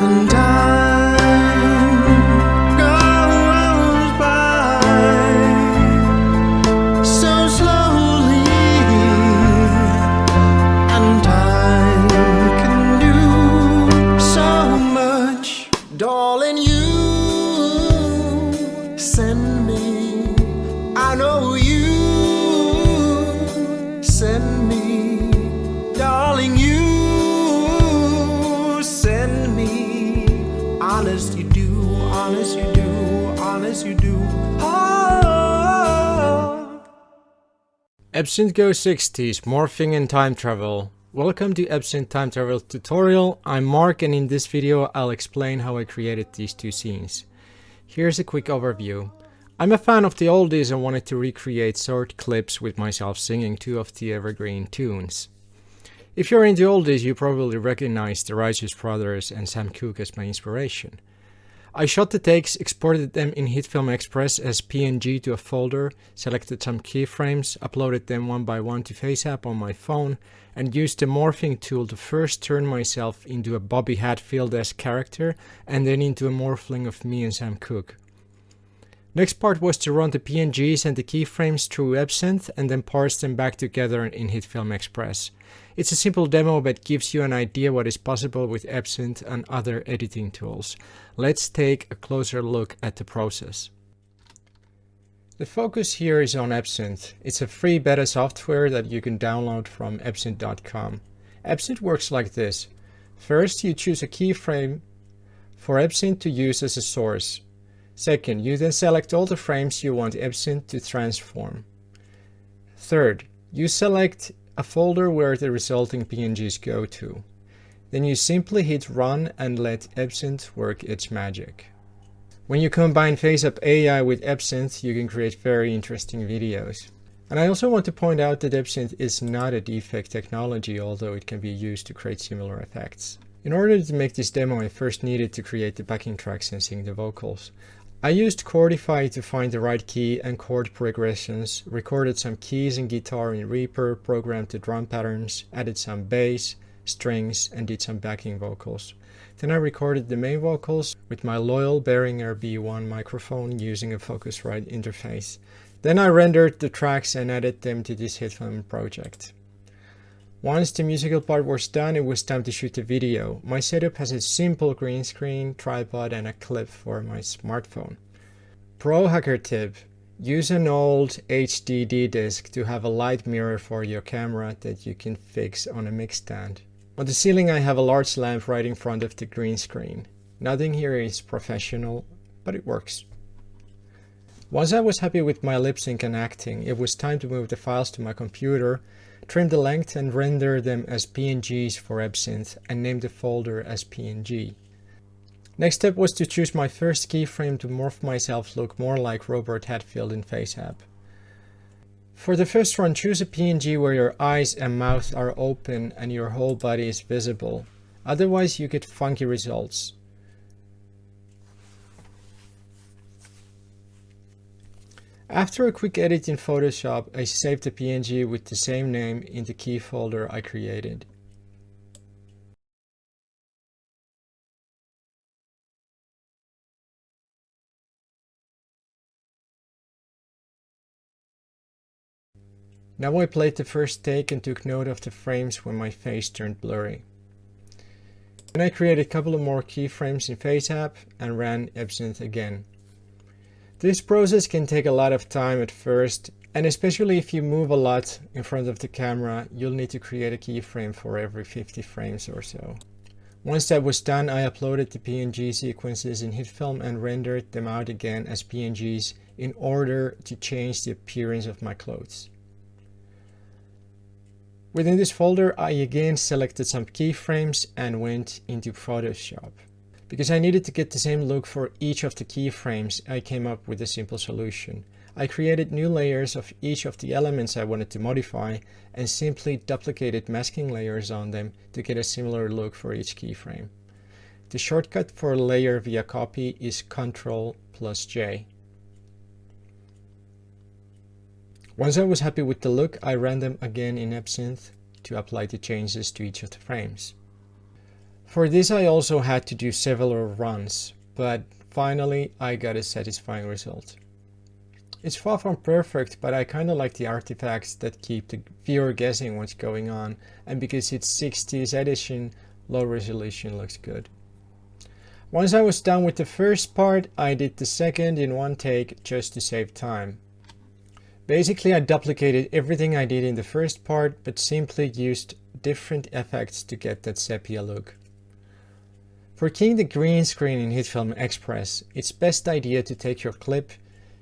and time goes by so slowly, and time can do so much. Darling, you send me, I know you send me, darling, you send me. Honest you do, honest you do, honest you do. Oh. EbSynth Go 60s, morphing and time travel. Welcome to EbSynth time travel tutorial. I'm Mark, and in this video I'll explain how I created these two scenes. Here's a quick overview. I'm a fan of the oldies and wanted to recreate short clips with myself singing two of the evergreen tunes. If you're into oldies, you probably recognize the Righteous Brothers and Sam Cooke as my inspiration. I shot the takes, exported them in HitFilm Express as PNG to a folder, selected some keyframes, uploaded them one by one to FaceApp on my phone, and used the morphing tool to first turn myself into a Bobby Hatfield-esque character and then into a morphling of me and Sam Cooke. Next part was to run the PNGs and the keyframes through EbSynth and then parse them back together in HitFilm Express. It's a simple demo but gives you an idea what is possible with EbSynth and other editing tools. Let's take a closer look at the process. The focus here is on EbSynth. It's a free beta software that you can download from absinthe.com. EbSynth works like this. First, you choose a keyframe for EbSynth to use as a source. Second, you then select all the frames you want EbSynth to transform. Third, you select a folder where the resulting PNGs go to. Then you simply hit run and let EbSynth work its magic. When you combine FaceApp AI with EbSynth, you can create very interesting videos. And I also want to point out that EbSynth is not a defect technology, although it can be used to create similar effects. In order to make this demo, I first needed to create the backing tracks and sing the vocals. I used Chordify to find the right key and chord progressions, recorded some keys and guitar in Reaper, programmed the drum patterns, added some bass, strings, and did some backing vocals. Then I recorded the main vocals with my loyal Behringer B1 microphone using a Focusrite interface. Then I rendered the tracks and added them to this HitFilm project. Once the musical part was done, it was time to shoot the video. My setup has a simple green screen, tripod, and a clip for my smartphone. Pro hacker tip: use an old HDD disk to have a light mirror for your camera that you can fix on a mic stand. On the ceiling I have a large lamp right in front of the green screen. Nothing here is professional, but it works. Once I was happy with my lip sync and acting, it was time to move the files to my computer, trim the length and render them as PNGs for EbSynth and name the folder as PNG. Next step was to choose my first keyframe to morph myself look more like Robert Hatfield in FaceApp. For the first run, choose a PNG where your eyes and mouth are open and your whole body is visible. Otherwise you get funky results. After a quick edit in Photoshop, I saved the PNG with the same name in the key folder I created. Now I played the first take and took note of the frames when my face turned blurry. Then I created a couple of more keyframes in FaceApp and ran EbSynth again. This process can take a lot of time at first, and especially if you move a lot in front of the camera, you'll need to create a keyframe for every 50 frames or so. Once that was done, I uploaded the PNG sequences in HitFilm and rendered them out again as PNGs in order to change the appearance of my clothes. Within this folder, I again selected some keyframes and went into Photoshop. Because I needed to get the same look for each of the keyframes, I came up with a simple solution. I created new layers of each of the elements I wanted to modify and simply duplicated masking layers on them to get a similar look for each keyframe. The shortcut for layer via copy is Ctrl+J. Once I was happy with the look, I ran them again in EbSynth to apply the changes to each of the frames. For this I also had to do several runs, but finally I got a satisfying result. It's far from perfect, but I kinda like the artifacts that keep the viewer guessing what's going on, and because it's 60s edition, low resolution looks good. Once I was done with the first part, I did the second in one take just to save time. Basically, I duplicated everything I did in the first part, but simply used different effects to get that sepia look. For keying the green screen in HitFilm Express, it's best idea to take your clip,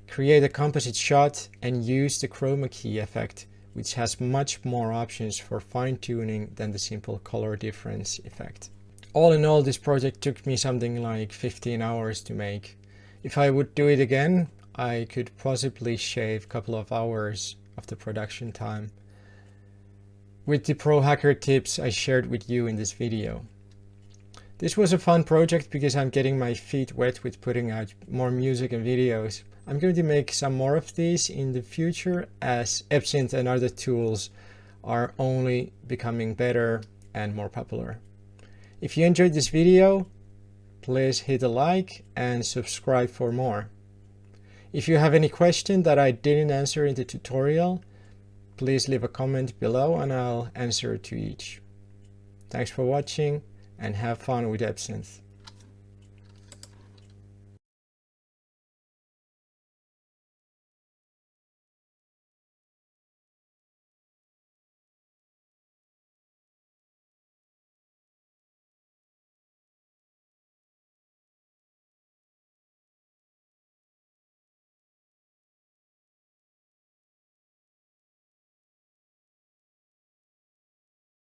create a composite shot, and use the chroma key effect, which has much more options for fine-tuning than the simple color difference effect. All in all, this project took me something like 15 hours to make. If I would do it again, I could possibly shave a couple of hours of the production time with the pro hacker tips I shared with you in this video. This was a fun project because I'm getting my feet wet with putting out more music and videos. I'm going to make some more of these in the future as EbSynth and other tools are only becoming better and more popular. If you enjoyed this video, please hit a like and subscribe for more. If you have any question that I didn't answer in the tutorial, please leave a comment below and I'll answer to each. Thanks for watching and have fun with EbSynth.